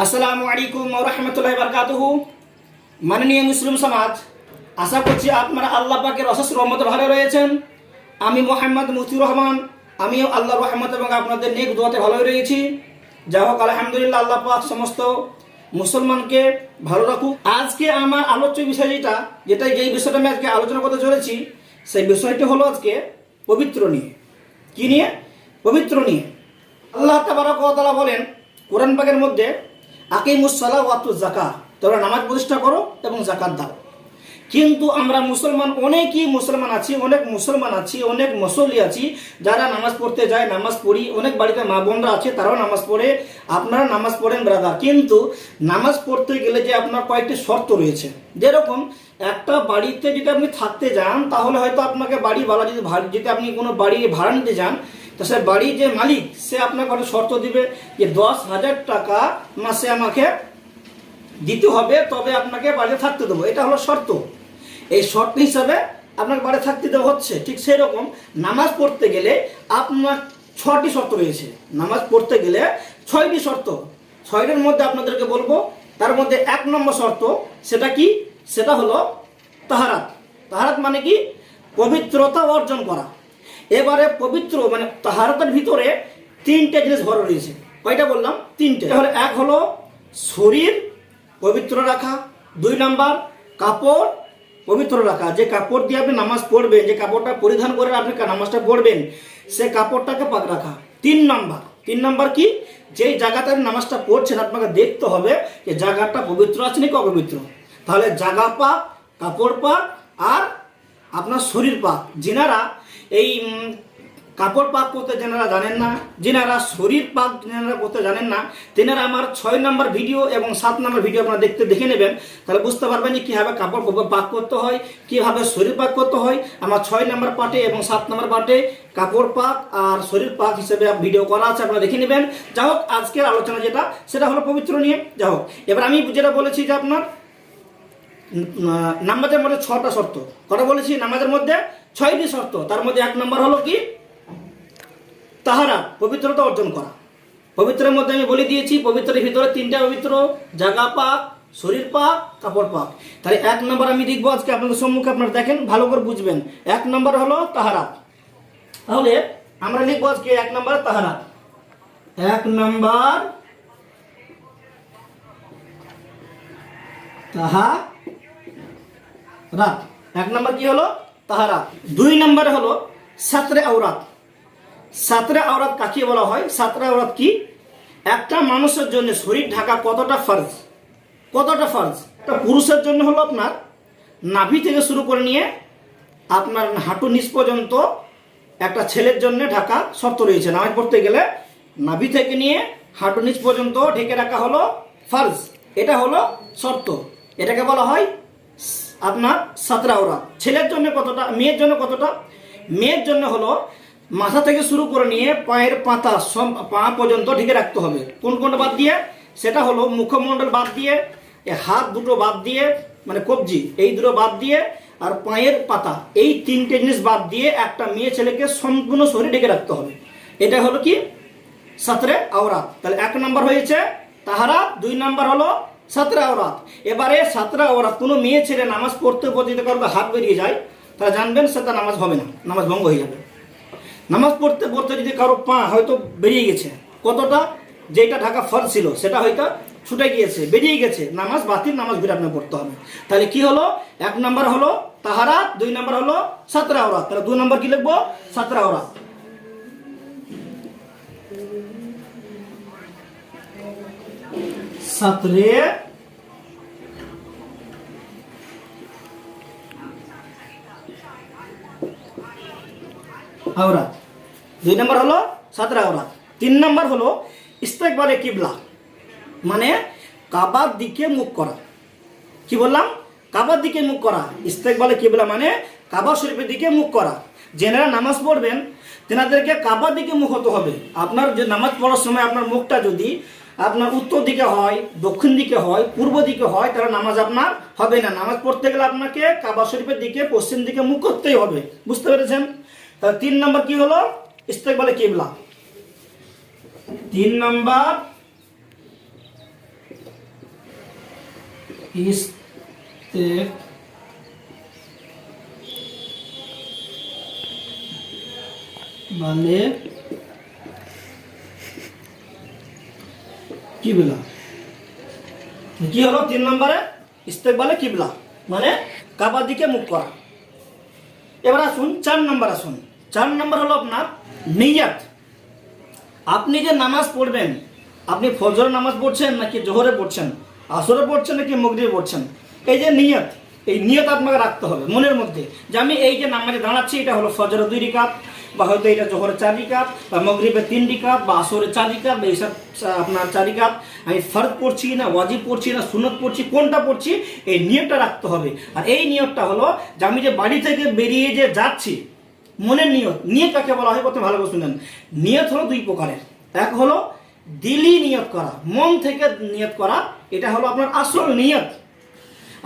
আসসালামু আলাইকুম ওয়া রাহমাতুল্লাহি ওয়া বারাকাতুহু। মাননীয় মুসলিম সমাজ, আশা করছি আপনারা আল্লাহ পাকের অশেষ রহমতে ভালো রয়েছেন। আমি মোহাম্মদ মুতিউর রহমান, আমিও আল্লাহর রহমত এবং আপনাদের নেক দোয়াতে ভালোই রয়েছি। যা হোক, আলহামদুলিল্লাহ, আল্লাহ পাক সমস্ত মুসলমানকে ভালো রাখুক। আজকে আমার আলোচ্য বিষয় যেই বিষয়টা আমি আজকে আলোচনা করতে চলেছি, সেই বিষয়টি হলো আজকে পবিত্র নিয়ে। কি নিয়ে? পবিত্র নিয়ে। আল্লাহ তাবারক ওয়া তাআলা বলেন কোরআন পাকের মধ্যে, আকিমুস সালাহ ওয়া আতুজ যাকাত, তোমরা নামাজ প্রতিষ্ঠা করো এবং যাকাত দাও। কিন্তু আমরা মুসলমান অনেক মুসল্লি আছি যারা নামাজ পড়তে যায়, নামাজ পড়ি, অনেক বাড়িতে মা বোনরা আছে তারাও নামাজ পড়ে, আপনারা নামাজ পড়েন ব্রাদার। কিন্তু নামাজ পড়তে গেলে যে আপনার কয়েকটি শর্ত রয়েছে। যেরকম একটা বাড়িতে যদি আপনি থাকতে যান, তাহলে হয়তো আপনাকে বাড়িওয়ালা যদি আপনি কোনো বাড়ি ভাড়া নিতে যান, তো সে বাড়ির যে মালিক সে আপনাকে একটা শর্ত দিবে যে 10,000 টাকা মাসে আমাকে দিতে হবে, তবে আপনাকে বাড়িতে থাকতে দেবো। এটা হলো শর্ত। এই শর্ত হিসাবে আপনাকে বাড়ি থাকতে দেওয়া হচ্ছে। ঠিক সেই রকম নামাজ পড়তে গেলে আপনার 6টি শর্ত রয়েছে। নামাজ পড়তে গেলে 6টি শর্ত। 6টার মধ্যে আপনাদেরকে বলবো। তার মধ্যে 1 নম্বর শর্ত, সেটা কি? সেটা হলো তাহারাত। তাহারাত মানে কি? পবিত্রতা অর্জন করা। এবারে পবিত্র মানে তাহারাতের ভিতরে 3টে জিনিস ভরা রয়েছে। কয়টা বললাম? 3টে। তাহলে 1 হলো শরীর পবিত্র রাখা, 2 নাম্বার কাপড় পবিত্র রাখা, যে কাপড় দিয়ে আপনি নামাজ পড়বেন, যে কাপড়টা পরিধান করে আপনি নামাজটা পড়বেন, সে কাপড়টাকে পাক রাখা। 3 নাম্বার কি? যেই জায়গাতে আপনি নামাজটা পড়ছেন আপনাকে দেখতে হবে যে জায়গাটা পবিত্র আছে নাকি অপবিত্র। তাহলে জায়গা পাক, কাপড় পাক আর আপনার শরীর পাক। যিনারা এই কাপড় পাক করতে যেনারা জানেন না, যিনারা শরীর পাক যেনারা করতে জানেন না, তেনারা আমার 6 নম্বর ভিডিও এবং 7 নম্বর ভিডিও আপনারা দেখে নেবেন। তাহলে বুঝতে পারবেন যে কীভাবে কাপড় পাক করতে হয়, কীভাবে শরীর পাক করতে হয়। আমার 6 নম্বর পার্টে এবং 7 নম্বর পার্টে কাপড় পাক আর শরীর পাক হিসেবে ভিডিও করা আছে, আপনারা দেখে নেবেন। যা হোক, আজকের আলোচনা সেটা হলো পবিত্র নিয়ে। যা হোক, এবার আমি যেটা বলেছি যে আপনার নামাজের মধ্যে 6টা শর্ত। কথা বলেছি নামাজের মধ্যে 6টি শর্ত। তার মধ্যে 1 নম্বর হলো কি? তাহারা, পবিত্রতা অর্জন করা। পবিত্রের মধ্যে আমি বলে দিয়েছি, পবিত্রের ভিতরে 3টা পবিত্র: জাগা পাক, শরীর পাক, কাপড় পাক। তাহলে 1 নম্বর আমি দেখবো আজকে আপনাদের সম্মুখে, আপনারা দেখেন, ভালো করে বুঝবেন। 1 নম্বর হলো তাহারা। তাহলে আমরা লিখবো আজকে 1 নম্বর তাহারা। 1 নম্বর তাহারা। 1 নম্বর কি হলো? তাহারা। 2 নম্বর হলো সাতরে আওরাত। সাতরে আওরাত কাকে বলা হয়? সাতরে আওরাত কি? একটা মানুষের জন্য শরীর ঢাকা কতটা ফরজ? একটা পুরুষের জন্য হলো আপনার নাভি থেকে শুরু করে নিয়ে আপনার হাঁটু নিচ পর্যন্ত, একটা ছেলের জন্য ঢাকা শর্ত রয়েছে। নামাজ পড়তে গেলে নাভি থেকে নিয়ে হাঁটু নিচ পর্যন্ত ঢেকে রাখা হলো ফরজ। এটা হলো শর্ত। এটাকে বলা হয় আপনার সাতরে আওরাত। ছেলের জন্য কতটা? মেয়ের জন্য কতটা? মেয়ের জন্য হলো মাথা থেকে শুরু করে নিয়ে পায়ের পাতা পা পর্যন্ত ঢেকে রাখতে হবে। কোনটা বাদ দিয়ে? সেটা হলো মুখমণ্ডল বাদ দিয়ে, হাত দুটো বাদ দিয়ে, মানে কবজি এই দুটো বাদ দিয়ে, আর পায়ের পাতা, এই 3টে জিনিস বাদ দিয়ে একটা মেয়ে ছেলেকে সম্পূর্ণ শরীর ঢেকে রাখতে হবে। এটা হলো কি? সাতরে আওরাত। তাহলে 1 নম্বর হয়েছে তাহারা, 2 নম্বর হলো সাতরে আওরাত। এবারে সাতরে আওরাত, কোনো মেয়ে ছেলে নামাজ পড়তে যদি কারো হাত বেরিয়ে যায়, তাহলে জানবেন সেটা নামাজ হবে না, নামাজ ভঙ্গ হয়ে যাবে। নামাজ পড়তে যদি কারো পা হয়তো বেরিয়ে গেছে, কতটা? যেটা ঢাকা ফরজ ছিল সেটা হয়তো ছুটে গিয়েছে, বেরিয়ে গেছে, নামাজ বাতিল, নামাজ ঘুরে আপনার পড়তে হবে। তাহলে কি হলো? 1 নম্বর হলো তাহারা, 2 নম্বর হলো সাতরে আওরাত। তাহলে 2 নম্বর কি লিখবো? সাতরে আওরাত। সাতরে আওরাত। 2 নম্বর হলো সাতরে আওরাত। 3 নম্বর হলো ইস্তেকবালে কিবলা, মানে কাবার দিকে মুখ করা। কি বললাম? কাবার দিকে মুখ করা। ইস্তেকবালে কিবলা মানে কাবা শরীফের দিকে মুখ করা। যেনারা নামাজ পড়বেন তেনাদেরকে কাবার দিকে মুখ হতে হবে। আপনার যে নামাজ পড়ার সময় আপনার মুখটা যদি আপনার উত্তর দিকে হয়, দক্ষিণ দিকে হয়, পূর্ব দিকে হয়, তাহলে নামাজ আপনার হবে না। নামাজ পড়তে গেলে আপনাকে কাবা শরীফের দিকে, পশ্চিম দিকে মুখ করতেই হবে। বুঝতে পেরেছেন? তাহলে 3 নম্বর কি হলো? ইস্তেকবালে কিবলা। 3 নম্বর ইস্তেকবালে কিবলা। কি হলো 3 নম্বরে? ইস্তেকবালে কিবলা মানে কাবার দিকে মুখ করা। এবার আসুন 4 নম্বর। 4 নম্বর হলো আপনার নিয়াত। আপনি যে নামাজ পড়বেন, আপনি ফজর নামাজ পড়ছেন নাকি জোহরে পড়ছেন, আসরে পড়ছেন নাকি মাগরিবে পড়ছেন, এই যে নিয়ত, এই নিয়ত আপনাকে রাখতে হবে মনের মধ্যে যে আমি এই যে নামাজে দাঁড়াচ্ছি এটা হলো ফজরে 2 রিকাত, বা হয়তো এটা জোহরে 4 রিকাত, বা মাগরিবে 3 রিকাত, বা আসরে 4 রিকাত, বা এইসব আপনার 4 রিকাত। আমি ফরজ পড়ছি না ওয়াজিব পড়ছি না সুন্নত পড়ছি, কোনটা পড়ছি, এই নিয়তটা রাখতে হবে। আর এই নিয়তটা হলো যে আমি যে বাড়ি থেকে বেরিয়ে যে যাচ্ছি, মনের নিয়ত। নিয়ত কাকে বলা হয় প্রথমে ভালো করে শুনেন। নিয়ত হলো 2 প্রকারের। এক হলো দিলি নিয়ত করা, মন থেকে নিয়ত করা, এটা হলো আপনার আসল নিয়ত।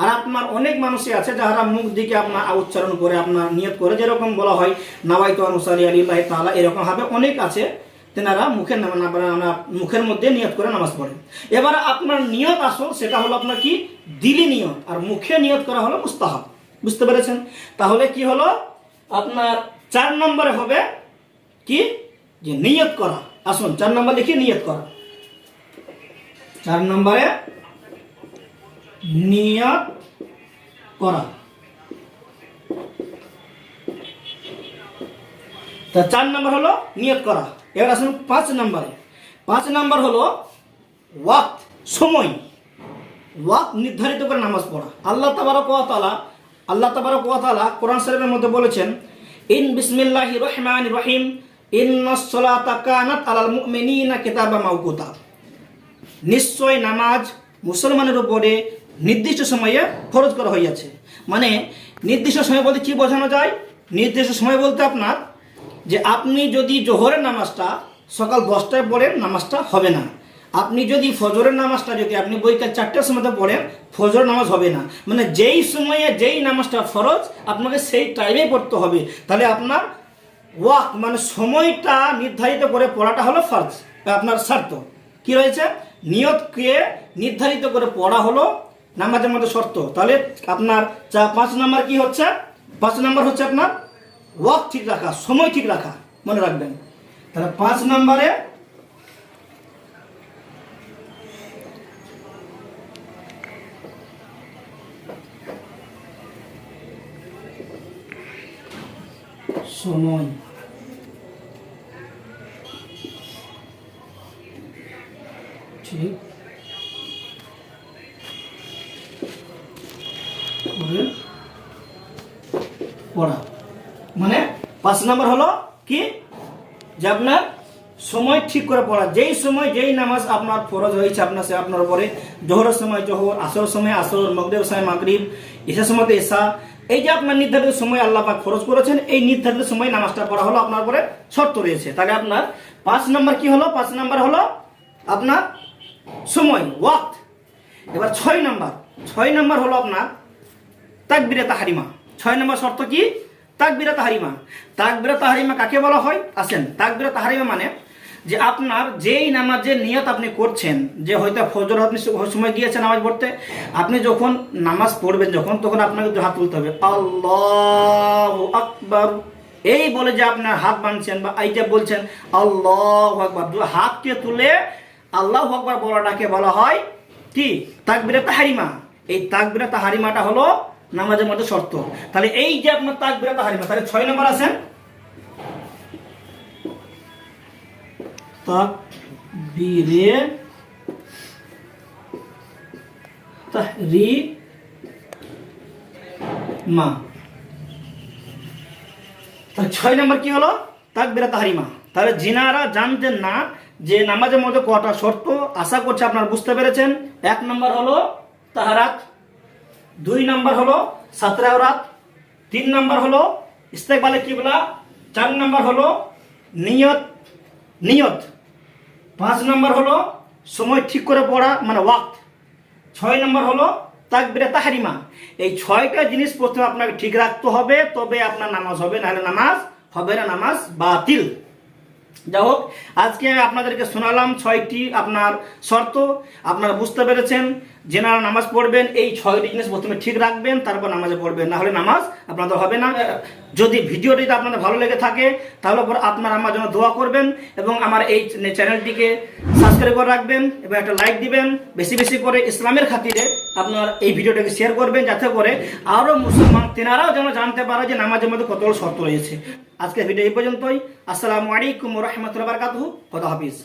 আর আপনার অনেক মানুষই আছে যারা মুখ দিকে আপনার উচ্চারণ করে আপনার নিয়ত করে, যেরকম বলা হয় নাওয়াইতু আন উসাল্লি আলিল্লাহি তাআলা, এরকম ভাবে অনেক আছে তেনারা মুখের মধ্যে নিয়ত করে নামাজ পড়েন। এবার আপনার নিয়ত আসল সেটা হলো আপনার কি দিলি নিয়ত, আর মুখে নিয়ত করা হলো মুস্তাহাব। বুঝতে পেরেছেন? তাহলে কি হলো আপনার 4 নম্বরে হবে কি যে নিয়ত করা। আসুন 4 নম্বর লিখি নিয়ত করা। 4 নম্বরে নিয়ত করা। তা 4 নম্বর হলো নিয়ত করা। এবার আসুন 5 নম্বরে। 5 নম্বর হলো ওয়াক্ত, সময়। ওয়াক্ত নির্ধারিত করে নামাজ পড়া। আল্লাহ তাবারক ওয়া তাআলা কোরআন শরীফের মধ্যে বলেছেন, ইন বিসমিল্লাহির রহমানির রহিম ইন্নাস সালাতা কানাত আলাল মুমিনিনা কিতাবাম মাওকুতা। নিশ্চয় নামাজ মুসলমানের উপরে নির্দিষ্ট সময়ে ফরজ করা হইয়াছে। মানে নির্দিষ্ট সময় বলতে কি বোঝানো যায়? নির্দিষ্ট সময় বলতে আপনার যে আপনি যদি জোহরের নামাজটা সকাল 10টায় পড়েন, নামাজটা হবে না। আপনি যদি ফজরের নামাজটা যদি আপনি বৈকাল 4টার সময়তে পড়েন, ফজর নামাজ হবে না। মানে যেই সময়ে যেই নামাজটা ফরজ আপনাকে সেই টাইমেই পড়তে হবে। তাহলে আপনার ওয়াক্ত মানে সময়টা নির্ধারিত করে পড়াটা হলো ফরজ, আপনার শর্ত। কি রয়েছে? নিয়তকে নির্ধারিত করে পড়া হলো নামাজের মধ্যে শর্ত। তাহলে আপনার 5 নম্বর কি হচ্ছে? 5 নম্বর হচ্ছে আপনার ওয়াক্ত ঠিক রাখা, সময় ঠিক রাখা, মনে রাখবেন। তাহলে 5 নম্বরে সময় ঠিক করে পড়া। মানে 5 নম্বর হলো কি যে আপনার সময় ঠিক করে পড়া। যেই সময় যেই নামাজ আপনার ফরজ হয়েছে আপনার উপরে, জোহরের সময় জোহর, আসরের সময় আসর, মাগরিবের সময় মাগরিব, ঈশার সময় ঈশা, এই যে আপনার নির্ধারিত সময় আল্লাহ পাক ফরজ করেছেন, এই নির্ধারিত সময় নামাজটা পড়া হলো আপনার উপরে শর্ত রয়েছে। তাহলে আপনার 5 নম্বর কি হলো? 5 নম্বর হলো আপনার সময়, ওয়াক্ত। এবার 6 নম্বর হলো আপনার তাকবীরে তাহরিমা। 6 নম্বর শর্ত কি? তাকবীরে তাহরিমা। তাকবীরে তাহরিমা কাকে বলা হয়? আসেন, তাকবীরে তাহরিমা মানে যে আপনার যেই নামাজের নিয়ত আপনি করছেন, যে হয়তো ফজর আপনি সময় দিয়েছেন নামাজ পড়তে, আপনি যখন নামাজ পড়বেন তখন আপনাকে হাত তুলতে হবে, আল্লাহু আকবার, এই বলে যে আপনার হাত বাঁধছেন বা এই যে বলছেন আল্লাহু আকবার, হাতকে তুলে আল্লাহু আকবার বলাটাকে বলা হয় কি? তাকবীরে তাহরিমা। এই তাকবীরে তাহরিমাটা হলো নামাজের মধ্যে শর্ত। তাহলে এই যে আপনার তাকবীরে তাহরিমা, তাহলে 6 নম্বর আছেন তাকবীরে তাহরিমা। তাহলে 6 নম্বর কি হলো? তাকবীরে তাহরিমা। তাহলে যিনারা জানতেন না যে নামাজের মধ্যে কটা শর্ত, আশা করছে আপনারা বুঝতে পেরেছেন। 1 নম্বর হলো তাহারাত, 2 নম্বর হলো সাতরে আওরাত, 3 নম্বর হলো ইস্তেকবালে কিবলা, 4 নম্বর হলো নিয়ত, 5 নম্বর হলো সময় ঠিক করে পড়া মানে ওয়াক্ত, 6 নম্বর হলো তাকবীরে তাহরিমা। এই 6টা জিনিস প্রথমে আপনাকে ঠিক রাখতে হবে, তবে আপনার নামাজ হবে, নাহলে নামাজ হবে না, নামাজ বাতিল। যাই হোক, আজকে আমি আপনাদেরকে শোনালাম 6টি আপনার শর্ত, আপনারা বুঝতে পেরেছেন। যেনারা নামাজ পড়বেন এই 6টি জিনিস প্রথমে ঠিক রাখবেন, তারপর নামাজে পড়বেন, না হলে নামাজ আপনাদের হবে না। যদি ভিডিওটি আপনাদের ভালো লেগে থাকে তাহলে পর আপনারা আমার জন্য দোয়া করবেন এবং আমার এই চ্যানেলটিকে সাবস্ক্রাইব করে রাখবেন এবং একটা লাইক দিবেন। বেশি বেশি করে ইসলামের খাতিরে আপনার এই ভিডিওটাকে শেয়ার করবেন, যাতে করে আরও মুসলমান তেনারাও যেন জানতে পারে যে নামাজের মধ্যে কতগুলো শর্ত রয়েছে। আজকের ভিডিও এই পর্যন্তই। আসসালামু আলাইকুম ওয়া রাহমাতুল্লাহি ওয়া বারাকাতুহু। খোদা হাফিজ।